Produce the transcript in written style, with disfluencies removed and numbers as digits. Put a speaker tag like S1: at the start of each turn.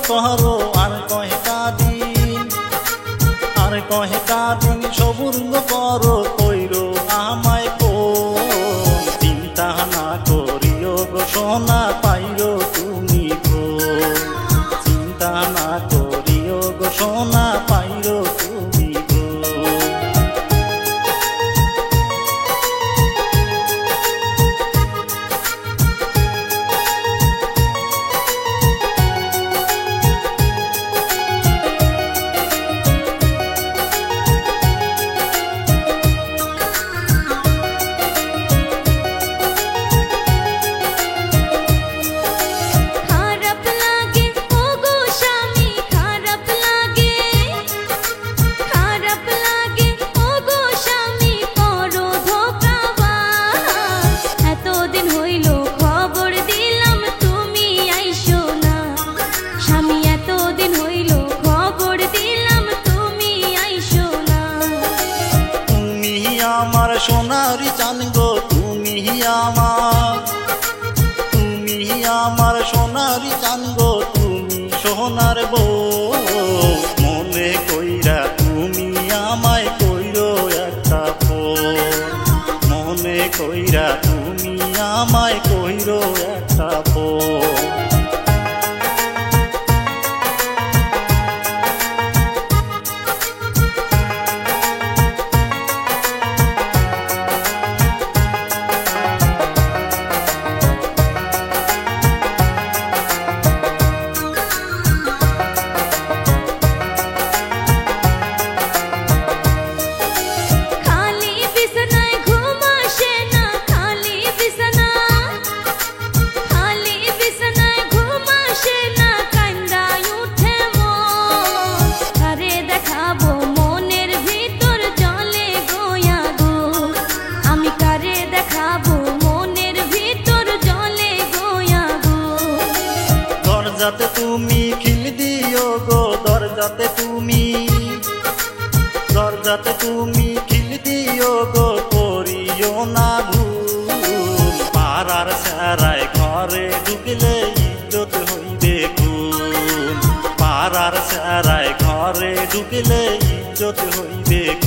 S1: করো আর কয়টা দিন, আর কয়টা দিন সবুর্গ করো কইরো আমায় কোন। চিন্তা না করিও গো সোনা পাইরো তুমি কোন, চিন্তা না করিও গো সোনা পাইরো তুমি কোন। আমার সোনারি চান গো তুমি আমার, তুমি আমার সোনারি চান গো তুমি সোনার বউ। মনে কইরা তুমি আমায় কইরো একটা ফোন, মনে কইরা তুমি আমায় কইরো একটা ফোন। দরজাতে তুমি খিল দিও গো, দরজাতে তুমি, দরজাতে তুমি খিল দিও গো করিও না ভুল। পাড়ার সারায় ঘরে ঢুকলে ইজ্জত হইবে খুন, পাড়ার সারায় ঘরে ঢুকলে ইজ্জত হইবে খুন।